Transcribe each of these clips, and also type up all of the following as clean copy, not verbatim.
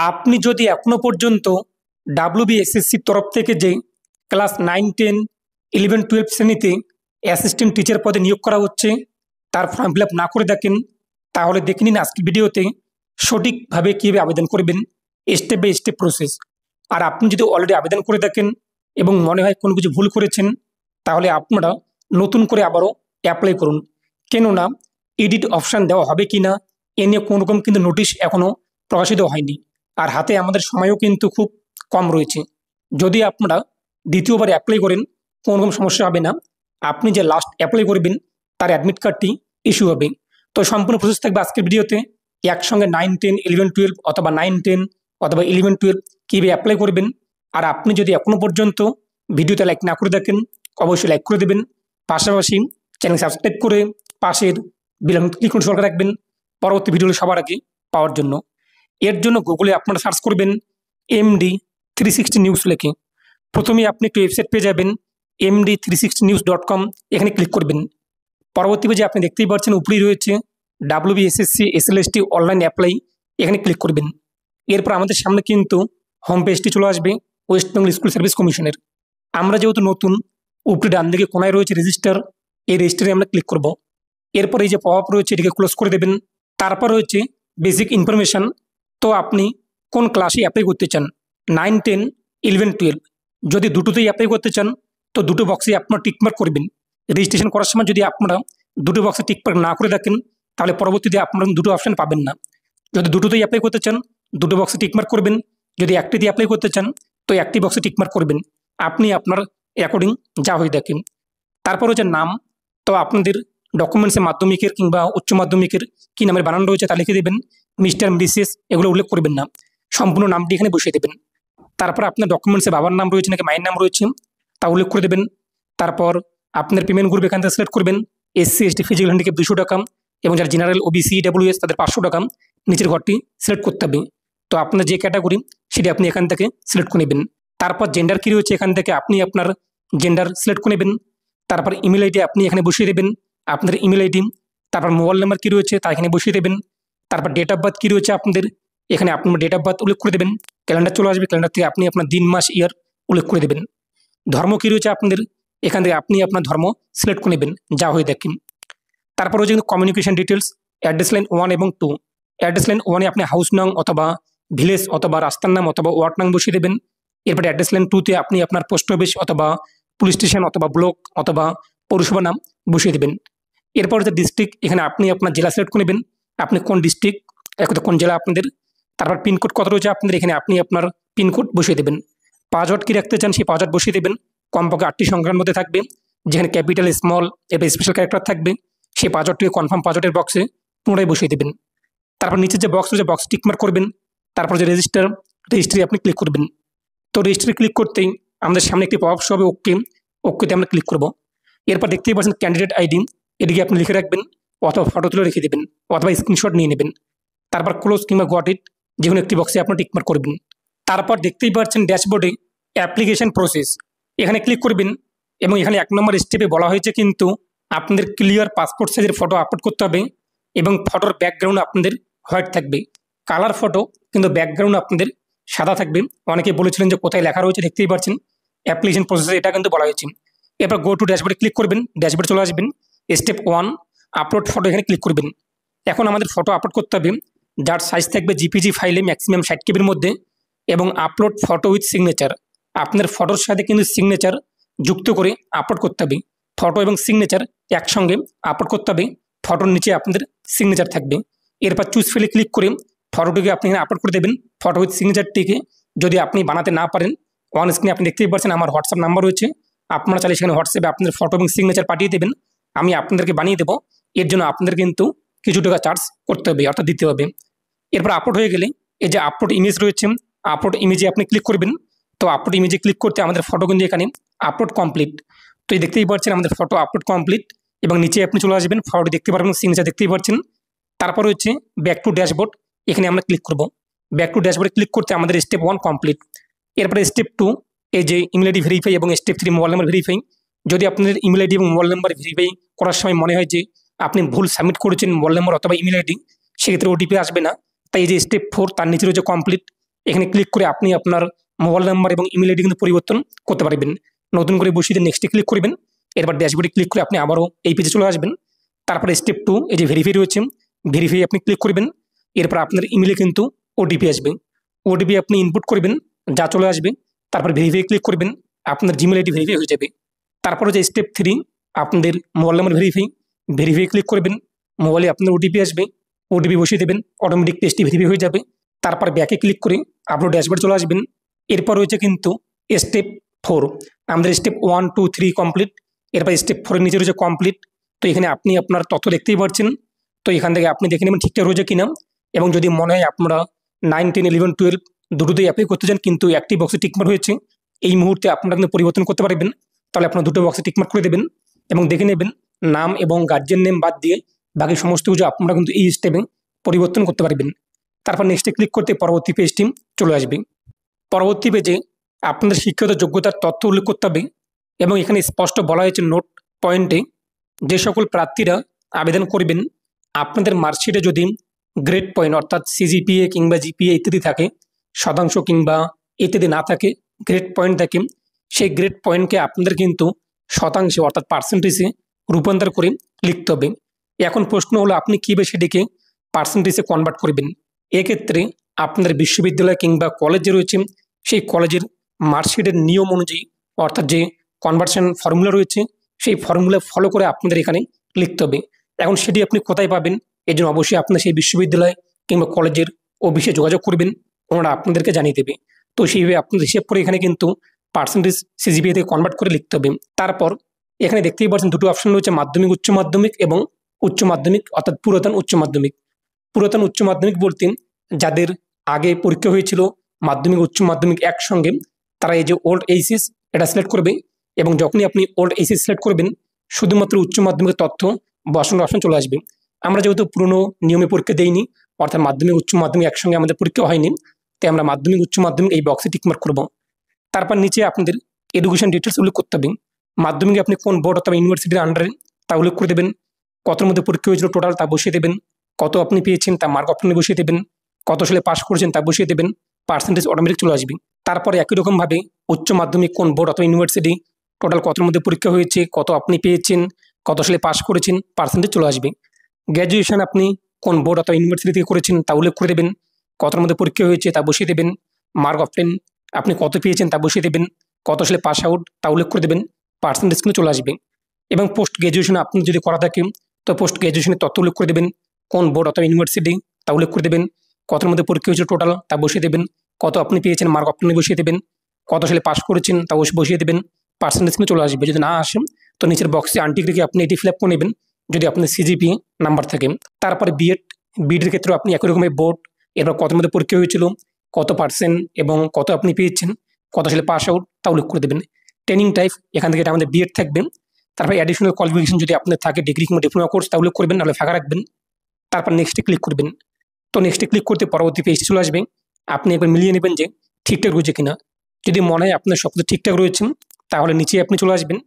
আপনি যদি এখনো পর্যন্ত ডাব্লিউবিএসএসসির তরফ থেকে যে ক্লাস 9, 10, 11, 12 শ্রেণীতে অ্যাসিস্ট্যান্ট টিচার পদে নিয়োগ করা হচ্ছে তার ফর্ম ফিল আপ না করে থাকেন, তাহলে দেখে নিন আজকের ভিডিওতে সঠিকভাবে কীভাবে আবেদন করবেন, স্টেপ বাই স্টেপ প্রসেস। আর আপনি যদি অলরেডি আবেদন করে থাকেন এবং মনে হয় কোনো কিছু ভুল করেছেন, তাহলে আপনারা নতুন করে আবারও অ্যাপ্লাই করুন। কেননা এডিট অপশান দেওয়া হবে কি না এ নিয়ে কোনো রকম কিন্তু নোটিশ এখনও প্রকাশিত হয়নি। আর হাতে আমাদের সময়ও কিন্তু খুব কম রয়েছে। যদি আপনারা দ্বিতীয়বার অ্যাপ্লাই করেন কোনো রকম সমস্যা হবে না। আপনি যে লাস্ট অ্যাপ্লাই করবেন তার অ্যাডমিট কার্ডটি ইস্যু হবে। তো সম্পূর্ণ প্রসেস থাকবে আজকের ভিডিওতে। একসঙ্গে 9, 10, 11, 12 অথবা 9, 10 অথবা 11, 12 কীভাবে অ্যাপ্লাই করবেন। আর আপনি যদি এখনও পর্যন্ত ভিডিওতে লাইক না করে থাকেন, অবশ্যই লাইক করে দেবেন। পাশাপাশি চ্যানেল সাবস্ক্রাইব করে পাশের বেল আইকন ক্লিক করে সরকার রাখবেন পরবর্তী ভিডিওগুলো সবার আগে পাওয়ার জন্য। এর জন্য গুগলে আপনারা সার্চ করবেন MD360 নিউজ লিখে। প্রথমে আপনি একটি ওয়েবসাইট পেয়ে যাবেন md360news.com, এখানে ক্লিক করবেন। পরবর্তী পেজে আপনি দেখতেই পাচ্ছেন উপরেই রয়েছে ডাব্লিউবিএসএসসি SLST অনলাইন অ্যাপ্লাই, এখানে ক্লিক করবেন। এরপর আমাদের সামনে কিন্তু হোম পেজটি চলে আসবে ওয়েস্ট বেঙ্গল স্কুল সার্ভিস কমিশনের। আমরা যেহেতু নতুন, উপরে ডান দিকে কোনায় রয়েছে রেজিস্টার, এই রেজিস্টারে আমরা ক্লিক করব। এরপর এই যে পপ আপ রয়েছে এটিকে ক্লোজ করে দেবেন। তারপর রয়েছে বেসিক ইনফরমেশান। তো আপনি কোন ক্লাসে অ্যাপ্লাই করতে চান, 9, 10, 11, 12। যদি দুটোতেই অ্যাপ্লাই করতে চান তো দুটো বক্সে আপনারা টিকমার্ক করবেন। রেজিস্ট্রেশন করার সময় যদি আপনারা দুটো বক্সে টিকমার্ক না করে থাকেন তাহলে পরবর্তীতে আপনারা দুটো অপশান পাবেন না। যদি দুটোতেই অ্যাপ্লাই করতে চান দুটো বক্সে টিকমার্ক করবেন, যদি একটিতে অ্যাপ্লাই করতে চান তো একটি বক্সে টিকমার্ক করবেন। আপনি আপনার অ্যাকর্ডিং যা হয়ে দেখেন। তারপর হচ্ছে নাম। তো আপনাদের ডকুমেন্টসে মাধ্যমিকের কিংবা উচ্চ মাধ্যমিকের কী নামের বানান রয়েছে তা লিখে দেবেন। মিস্টার, মিসেস এগুলো উল্লেখ করবেন না, সম্পূর্ণ নামটি এখানে বসিয়ে দেবেন। তারপর আপনার ডকুমেন্টসে বাবার নাম রয়েছে নাকি মায়ের নাম রয়েছে তা উল্লেখ করে দেবেন। তারপর আপনার পেমেন্ট গ্রুপ এখান থেকে সিলেক্ট করবেন। SC, ST, ফিজিক্যাল হ্যান্ডিক্যাপ 200 টাকা এবং যারা জেনারেল, OBC, EWS তাদের 500 টাকা নিচের ঘরটি সিলেক্ট করতে হবে। তো আপনার যে ক্যাটাগরি সেটি আপনি এখান থেকে সিলেক্ট করে নেবেন। তারপর জেন্ডার কী রয়েছে এখান থেকে আপনি আপনার জেন্ডার সিলেক্ট করে নেবেন। তারপর ইমেল আইডি আপনি এখানে বসিয়ে দেবেন আপনাদের ইমেল আইডি। তারপর মোবাইল নাম্বার কী রয়েছে তা এখানে বসিয়ে দেবেন। তারপর ডেট অফ বার্থ কী রয়েছে আপনাদের, এখানে আপনার ডেট অফ বার্থ উল্লেখ করে দেবেন। ক্যালেন্ডার চলে আসবে, ক্যালেন্ডার থেকে আপনি আপনার দিন, মাস, ইয়ার উল্লেখ করে দেবেন। ধর্ম কী রয়েছে আপনাদের, এখান থেকে আপনি আপনার ধর্ম সিলেক্ট করে নেবেন যা হয়ে দেখেন। তারপর হচ্ছে কিন্তু কমিউনিকেশন ডিটেলস, অ্যাড্রেস লাইন 1 এবং 2। অ্যাড্রেস লাইন 1-এ আপনি হাউস নং অথবা ভিলেজ অথবা রাস্তার নাম অথবা ওয়ার্ড নাম বসিয়ে দেবেন। এরপরে অ্যাড্রেস লাইন 2-তে আপনি আপনার পোস্ট অফিস অথবা পুলিশ স্টেশন অথবা ব্লক অথবা পৌরসভা নাম বসিয়ে দেবেন। এরপর হচ্ছে ডিস্ট্রিক্ট, এখানে আপনি আপনার জেলা সিলেক্ট করে নেবেন, আপনি কোন ডিস্ট্রিক্ট, কোন জেলা আপনাদের। তারপর পিনকোড কত রয়েছে আপনাদের, এখানে আপনি আপনার পিনকোড বসিয়ে দেবেন। পাসওয়ার্ড কী রাখতে চান সেই পাসওয়ার্ড বসিয়ে দেবেন। কমপক্ষে 8টি সংখ্যার মধ্যে থাকবে, যেখানে ক্যাপিটাল, স্মল এবার স্পেশাল ক্যারেক্টার থাকবে। সেই পাসওয়ার্ডটিকে কনফার্ম পাসওয়ার্ডের বক্সে পুনরায় বসিয়ে দেবেন। তারপর নিচের যে বক্স রয়েছে বক্স টিকমার্ক করবেন। তারপর যে রেজিস্ট্রি আপনি ক্লিক করবেন। তো রেজিস্ট্রি ক্লিক করতেই আমাদের সামনে একটি পপ আপ হবে, ওকেতে আমরা ক্লিক করব। এরপর দেখতেই পাচ্ছেন ক্যান্ডিডেট আইডি, এটিকে আপনি লিখে রাখবেন অথবা ফটো তুলে রেখে দেবেন অথবা স্ক্রিনশট নিয়ে নেবেন। তারপর ক্লোজ কিংবা গট ইট যে কোনো একটি বক্সে আপনি টিকমার্ক করবেন। তারপর দেখতেই পাচ্ছেন ড্যাশবোর্ডে অ্যাপ্লিকেশন প্রসেস, এখানে ক্লিক করবেন এবং এখানে 1 নম্বর স্টেপে বলা হয়েছে কিন্তু আপনাদের ক্লিয়ার পাসপোর্ট সাইজের ফটো আপলোড করতে হবে এবং ফটোর ব্যাকগ্রাউন্ড আপনাদের হোয়াইট থাকবে, কালার ফটো, কিন্তু ব্যাকগ্রাউন্ড আপনাদের সাদা থাকবে। অনেকে বলেছিলেন যে কোথায় লেখা রয়েছে, দেখতেই পাচ্ছেন অ্যাপ্লিকেশন প্রসেসে এটা কিন্তু বলা হয়েছে। এরপর গো টু ড্যাশবোর্ডে ক্লিক করবেন, ড্যাশবোর্ডে চলে আসবেন। স্টেপ 1 আপলোড ফটো, এখানে ক্লিক করবেন। এখন আমাদের ফটো আপলোড করতে হবে যার সাইজ থাকবে JPG ফাইলে ম্যাক্সিমাম 60 KB মধ্যে এবং আপলোড ফটো উইথ সিগনেচার। আপনার ফটোর সাথে কিন্তু সিগনেচার যুক্ত করে আপলোড করতে হবে। ফটো এবং সিগনেচার একসঙ্গে আপলোড করতে হবে, ফটোর নিচে আপনাদের সিগনেচার থাকবে। এরপর চুজ ফিলে ক্লিক করে ফটোটিকে আপনি এখানে আপলোড করে দেবেন। ফটো উইথ সিগনেচারটিকে যদি আপনি বানাতে না পারেন, অন স্ক্রিনে আপনি দেখতেই পাচ্ছেন আমার হোয়াটসঅ্যাপ নাম্বার রয়েছে, আপনারা চাইলে সেখানে হোয়াটসঅ্যাপে আপনাদের ফটো এবং সিগনেচার পাঠিয়ে দেবেন, আমি আপনাদেরকে বানিয়ে দেবো। এর জন্য আপনাদের কিন্তু কিছু টাকা চার্জ করতে হবে অর্থাৎ দিতে হবে। এরপর আপলোড হয়ে গেলে এই যে আপলোড ইমেজ রয়েছে, আপলোড ইমেজে আপনি ক্লিক করবেন। তো আপলোড ইমেজে ক্লিক করতে আমাদের ফটো কিন্তু এখানে আপলোড কমপ্লিট। তো এই দেখতেই পাচ্ছেন আমাদের ফটো আপলোড কমপ্লিট এবং নিচে আপনি চলে আসবেন, ফটোটি দেখতে পারবেন, সিগনেচার দেখতেই পাচ্ছেন। তারপর হচ্ছে ব্যাক টু ড্যাশবোর্ড, এখানে আমরা ক্লিক করব। ব্যাক টু ড্যাশবোর্ডে ক্লিক করতে আমাদের স্টেপ 1 কমপ্লিট। এরপরে স্টেপ 2 এই যে ইমেল আইডি ভেরিফাই এবং স্টেপ 3 মোবাইল নাম্বার ভেরিফাই। যদি আপনাদের ইমেল আইডি এবং মোবাইল নাম্বার ভেরিফাই করার সময় মনে হয় যে আপনি ভুল সাবমিট করেছেন মোবাইল নাম্বার অথবা ইমেল আইডি, সেক্ষেত্রে OTP আসবে না। তাই এই যে স্টেপ 4 তার নিচে রয়েছে কমপ্লিট, এখানে ক্লিক করে আপনি আপনার মোবাইল নাম্বার এবং ইমেল আইডি কিন্তু পরিবর্তন করতে পারবেন। নতুন করে বসিয়ে দিয়ে নেক্সটে ক্লিক করবেন। এরপর ড্যাশবোর্ডে ক্লিক করে আপনি আবারও এই পেজে চলে আসবেন। তারপরে স্টেপ 2 এই যে ভেরিফাই রয়েছে, ভেরিফাই আপনি ক্লিক করবেন। এরপর আপনার ইমেলে কিন্তু ওটিপি আসবে, ওটিপি আপনি ইনপুট করবেন, যা চলে আসবে। তারপর ভেরিফাই ক্লিক করবেন, আপনার জিমেল আইডি ভেরিফাই হয়ে যাবে। তারপরে যে স্টেপ 3 আপনাদের mobile number verify, verify click করবেন, মোবাইলে আপনার ওটিপি আসবে, ওটিপি বসিয়ে দেবেন, অটোমেটিক পেজটি ভেরিফাই হয়ে যাবে। তারপর ব্যাকে ক্লিক করে আপনার ড্যাশবোর্ড চলে আসবেন। এরপর রয়েছে কিন্তু স্টেপ 4, আমাদের স্টেপ 1 2 3 কমপ্লিট। এরপর স্টেপ 4 এর নিচে রয়েছে কমপ্লিট। তো এখানে আপনি আপনার তথ্য দেখতেই পাচ্ছেন। তো এখান থেকে আপনি দেখে নেবেন ঠিকঠাক রয়েছে কিনা, এবং যদি মনে হয় আপনারা 9 10 11 12 দুটোতেই অ্যাপ্লাই করতে চান কিন্তু একটি বক্সে টিকমার্ক হয়েছে, এই মুহূর্তে আপনারা কিন্তু পরিবর্তন করতে পারবেন। তাহলে আপনার দুটো বক্সে টিকমার্ক করে দেবেন এবং দেখে নেবেন নাম এবং গার্জিয়ান নেম বাদ দিয়ে বাকি সমস্ত কিছু আপনারা কিন্তু এই স্টেপে পরিবর্তন করতে পারবেন। তারপর নেক্সটে ক্লিক করতে পরবর্তী পেজটি চলে আসবে। পরবর্তী পেজে আপনাদের শিক্ষাগত যোগ্যতার তথ্য উল্লেখ করতে হবে, এবং এখানে স্পষ্ট বলা হয়েছে নোট পয়েন্টে, যে সকল প্রার্থীরা আবেদন করবেন আপনাদের মার্কশিটে যদি গ্রেড পয়েন্ট অর্থাৎ সিজিপিএ কিংবা জিপিএ ইত্যাদি থাকে, শতাংশ কিংবা ইত্যাদি না থাকে, গ্রেড পয়েন্ট থাকে, সেই গ্রেড পয়েন্টকে আপনাদের কিন্তু শতাংশে অর্থাৎ পার্সেন্টেজে রূপান্তর করে লিখতে হবে। এখন প্রশ্ন হলো আপনি কীভাবে সেটিকে পার্সেন্টেজে কনভার্ট করবেন। এক্ষেত্রে আপনাদের বিশ্ববিদ্যালয় কিংবা কলেজে রয়েছে সেই কলেজের মার্কশিটের নিয়ম অনুযায়ী অর্থাৎ যে কনভার্সন ফর্মুলা রয়েছে সেই ফর্মুলা ফলো করে আপনাদের এখানে লিখতে হবে। এখন সেটি আপনি কোথায় পাবেন, এই জন্য অবশ্যই আপনার সেই বিশ্ববিদ্যালয় কিংবা কলেজের অফিসে যোগাযোগ করবেন, ওনারা আপনাদেরকে জানিয়ে দেবে। তো সেইভাবে আপনাদের হিসেব করে এখানে কিন্তু পার্সেন্টেজ সিজিপিএ থেকে কনভার্ট করে লিখতে হবে। তারপর এখানে দেখতেই পাচ্ছেন দুটো অপশন রয়েছে, মাধ্যমিক উচ্চ মাধ্যমিক এবং উচ্চ মাধ্যমিক অর্থাৎ পুরাতন উচ্চ মাধ্যমিক। পুরাতন উচ্চ মাধ্যমিক বলতে যাদের আগে পরীক্ষা হয়েছিল মাধ্যমিক উচ্চ মাধ্যমিক একসঙ্গে, তারা এই যে ওল্ড এইচএস এটা সিলেক্ট করবে, এবং যখনই আপনি ওল্ড এইচএস সিলেক্ট করবেন শুধুমাত্র উচ্চ মাধ্যমিকের তথ্য বসানোর অপশন চলে আসবে। আমরা যেহেতু পুরনো নিয়মে পরীক্ষা দেইনি, অর্থাৎ মাধ্যমিক উচ্চ মাধ্যমিক একসঙ্গে আমাদের পরীক্ষা হয়নি, তাই আমরা মাধ্যমিক উচ্চ মাধ্যমিক এই বক্সে টিকমার্ক করব। তারপর নিচে আপনাদের এডুকেশন ডিটেলস উল্লেখ করতে হবে, মাধ্যমিকে আপনি কোন বোর্ড অথবা ইউনিভার্সিটির আন্ডারে তা উল্লেখ করে দেবেন, কতর মধ্যে পরীক্ষা হয়েছিল টোটাল তা বসিয়ে দেবেন, কত আপনি পেয়েছেন তা মার্ক অপশনে বসিয়ে দেবেন, কত সালে পাস করেছেন তা বসিয়ে দেবেন, পার্সেন্টেজ অটোমেটিক চলে আসবে। তারপরে একই রকমভাবে উচ্চ মাধ্যমিক কোন বোর্ড অথবা ইউনিভার্সিটি, টোটাল কতর মধ্যে পরীক্ষা হয়েছে, কত আপনি পেয়েছেন, কত সালে পাস করেছেন, পার্সেন্টেজ চলে আসবে। গ্র্যাজুয়েশন আপনি কোন বোর্ড অথবা ইউনিভার্সিটি থেকে করেছেন তা উল্লেখ করে দেবেন, কতর মধ্যে পরীক্ষা হয়েছে তা বসিয়ে দেবেন, মার্ক অপশন আপনি কত পেয়েছেন তা বসিয়ে দেবেন, কত সালে পাস আউট তা উল্লেখ করে দেবেন, পার্সেন্টেজ কিন্তু চলে আসবে। এবং পোস্ট গ্র্যাজুয়েশন আপনি যদি করা থাকে তো পোস্ট গ্র্যাজুয়েশনের তথ্য উল্লেখ করে দেবেন, কোন বোর্ড অথবা ইউনিভার্সিটি তা উল্লেখ করে দেবেন, কতর মধ্যে পরীক্ষা হয়েছে টোটাল তা বসিয়ে দেবেন, কত আপনি পেয়েছেন মার্ক অপশনে বসিয়ে দেবেন, কত সালে পাস করেছেন তা বসিয়ে দেবেন, পার্সেন্টেজ কিন্তু চলে আসবে। যদি না আসেন তো নিচের বক্সে আনটিক রেখে আপনি এটি ফিল আপ করে নেবেন যদি আপনার সিজিপিএ নাম্বার থাকে। তারপরে বিএডের ক্ষেত্রে আপনি একই রকমের বোর্ড, এরপর কত মধ্যে পরীক্ষা হয়েছিল, কত পার্সেন্ট এবং কত আপনি পেয়েছেন, কত সালে পাস আউট তা উল্লেখ করে দেবেন। ট্রেনিং টাইপ এখান থেকে এটা আমাদের বিএড থাকবে। তারপর অ্যাডিশনাল কোয়ালিফিকেশন যদি আপনার থাকে ডিগ্রি কিংবা ডিপ্লোমা কোর্স তা উল্লেখ করবেন, নাহলে ফাঁকা রাখবেন। তারপর নেক্সটে ক্লিক করবেন। তো নেক্সটে ক্লিক করতে পরবর্তী পেজটি চলে আসবে। আপনি একবার মিলিয়ে নেবেন যে ঠিকঠাক রয়েছে কিনা। যদি মনে হয় আপনার সব কিছু ঠিকঠাক রয়েছে তাহলে নিচে আপনি চলে আসবেন।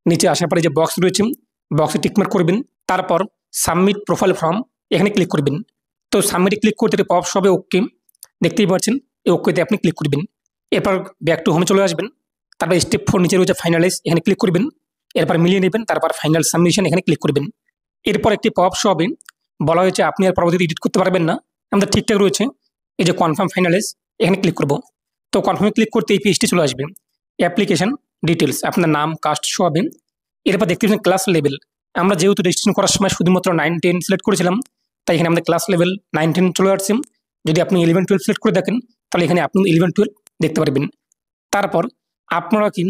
নিচে আসার পরে যে বক্স রয়েছে বক্সে টিকমার্ক করবেন। তারপর সাবমিট প্রোফাইল ফর্ম এখানে ক্লিক করবেন। তো সাবমিটে ক্লিক করতে পপ হবে ওকে, দেখতেই পাচ্ছেন এই ওকেতে আপনি ক্লিক করবেন। এরপর ব্যাক টু হোমে চলে আসবেন। তারপর স্টেপ 4 নিচে রয়েছে ফাইনালাইজ, এখানে ক্লিক করবেন। এরপর মিলিয়ে নেবেন, তারপর ফাইনাল সাবমিশন এখানে ক্লিক করবেন। এরপর একটি পপ হবে, বলা হয়েছে আপনি আর পরবর্তীতে এডিট করতে পারবেন না, আমাদের ঠিকঠাক রয়েছে। এই যে কনফার্ম ফাইনালাইজ এখানে ক্লিক করব। তো কনফার্মে ক্লিক করতে এই পেজটি চলে আসবে। অ্যাপ্লিকেশন ডিটেলস আপনার নাম কাস্ট শো হবে। এরপর দেখতে পাচ্ছেন ক্লাস লেভেল, আমরা যেহেতু রেজিস্ট্রেশন করার সময় শুধুমাত্র 9 10 সিলেক্ট করেছিলাম, তাই এখানে আমাদের ক্লাস লেভেল 9 10 চলে আসছে। যদি আপনি 11 12 সিলেক্ট করে দেখেন তাহলে এখানে আপনি 11 12 দেখতে পারবেন। তারপর আপনারা কি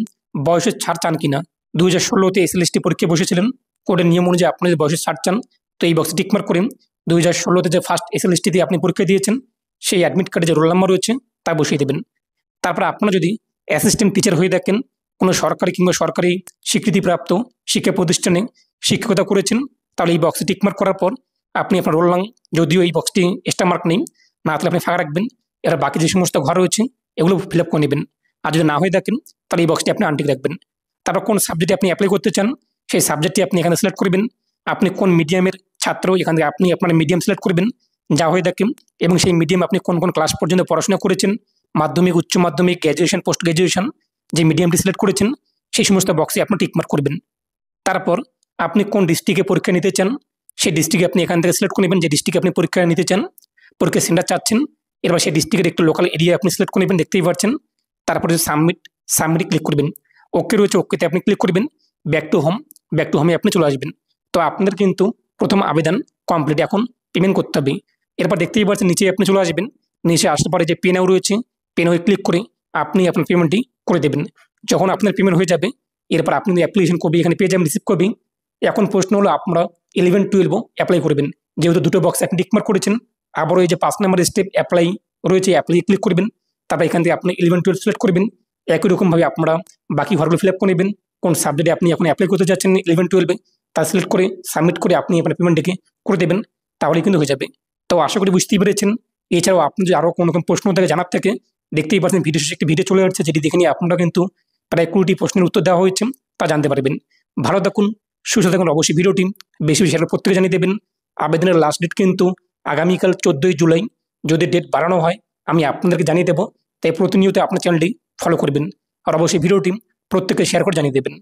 বয়সের ছাড় চান কিনা, 2016-তে এসএলএসটি পরীক্ষায় বসেছিলেন, কোডের নিয়ম অনুযায়ী আপনি যদি বয়সের ছাড় চান তো এই বক্সে টিকমার্ক করেন। 2016-তে যে ফার্স্ট এসএলএসটি দিয়ে আপনি পরীক্ষা দিয়েছেন সেই অ্যাডমিট কার্ডে যে রোল নাম্বার রয়েছে তা বসিয়ে দেবেন। তারপর আপনারা যদি অ্যাসিস্ট্যান্ট টিচার হয়ে থাকেন, কোনো সরকারি কিংবা সরকারি স্বীকৃতিপ্রাপ্ত শিক্ষা প্রতিষ্ঠানে শিক্ষকতা করেছেন, তাহলে এই বক্সে টিকমার্ক করার পর আপনি আপনার রোল নাম, যদিও এই বক্সটি এক্সট্রা মার্ক নেই, না থাকলে আপনি ফাঁকা রাখবেন। এর বাকি যে সমস্ত ঘর রয়েছে এগুলো ফিল আপ করে নেবেন। আর যদি না হয়ে থাকেন তাহলে এই বক্সটি আপনি আনটিক রাখবেন। তারপর কোন সাবজেক্টে আপনি অ্যাপ্লাই করতে চান সেই সাবজেক্টটি আপনি এখানে সিলেক্ট করবেন। আপনি কোন মিডিয়ামের ছাত্র, এখান থেকে আপনি আপনার মিডিয়াম সিলেক্ট করবেন। যা হয়ে থাকে এবং সেই মিডিয়ামে আপনি কোন কোন ক্লাস পর্যন্ত পড়াশোনা করেছেন, মাধ্যমিক, উচ্চ মাধ্যমিক, গ্র্যাজুয়েশন, পোস্ট গ্র্যাজুয়েশন, যে মিডিয়ামটি সিলেক্ট করেছেন সেই সমস্ত বক্সে আপনি টিকমার্ক করবেন। তারপর আপনি কোন ডিস্ট্রিক্টে পরীক্ষা নিতে চান সেই ডিস্ট্রিক্টে আপনি এখান থেকে সিলেক্ট করে নেবেন, যে ডিস্ট্রিক্টে আপনি পরীক্ষা নিতে চান, পরীক্ষা সেন্টার চাচ্ছেন। এবার সেই ডিস্ট্রিক্টের একটু লোকাল এরিয়া আপনি সিলেক্ট করে নেবেন, দেখতেই পাচ্ছেন। তারপরে সাবমিট ক্লিক করবেন। ওকে রয়েছে, ওকেতে আপনি ক্লিক করবেন। ব্যাক টু হোমে আপনি চলে আসবেন। তো আপনাদের কিন্তু প্রথম আবেদন কমপ্লিট, এখন পেমেন্ট করতে হবে। এরপর দেখতেই পাচ্ছেন নিচে আপনি চলে আসবেন। নিচে আসতে পারে যে পে নাও রয়েছে, পে নাও ক্লিক করে আপনি আপনার পেমেন্টটি করে দেবেন। যখন আপনার পেমেন্ট হয়ে যাবে এরপর আপনি অ্যাপ্লিকেশন কপি এখানে পেয়ে যাবেন, রিসিভ করবেন। এখন প্রশ্ন হলো আপনারা 11-12 অ্যাপ্লাই করবেন। যেহেতু দুটো বক্স আপনি টিকমার্ক করেছেন, আবারও এই যে 5 নম্বর স্টেপ অ্যাপ্লাই রয়েছে, অ্যাপ্লাই ক্লিক করবেন। তারপর এখান থেকে আপনি 11-12 সিলেক্ট করবেন। একই রকমভাবে আপনারা বাকি ঘরগুলো ফিল আপ করে নেবেন। কোন সাবজেক্টে আপনি এখন অ্যাপ্লাই করতে যাচ্ছেন 11-12-এ তা সিলেক্ট করে সাবমিট করে আপনি আপনার পেমেন্টটিকে করে দেবেন, তাহলে কিন্তু হয়ে যাবে। তো আশা করি বুঝতেই পেরেছেন। এছাড়াও আপনি যদি আরও কোনো রকম প্রশ্ন থেকে জানার থাকে, দেখতেই পাচ্ছেন ভিডিও শেষে একটি ভিডিও চলে যাচ্ছে, যেটি দেখে নিয়ে আপনারা কিন্তু প্রায় 20টি প্রশ্নের উত্তর দেওয়া হয়েছে, তা জানতে পারবেন। ভালো থাকুন, সুস্থ থাকুন। অবশ্যই ভিডিওটি বেশি বেশি শেয়ার প্রত্যেকে জানিয়ে দেবেন। আবেদনের লাস্ট ডেট কিন্তু আগামীকাল 14ই জুলাই। যদি ডেট বাড়ানো হয় আমি আপনাদেরকে জানিয়ে দেবো, তাই প্রতিনিয়ত আপনার চ্যানেলটি ফলো করবেন আর অবশ্যই ভিডিওটি প্রত্যেকে শেয়ার করে জানিয়ে দেবেন।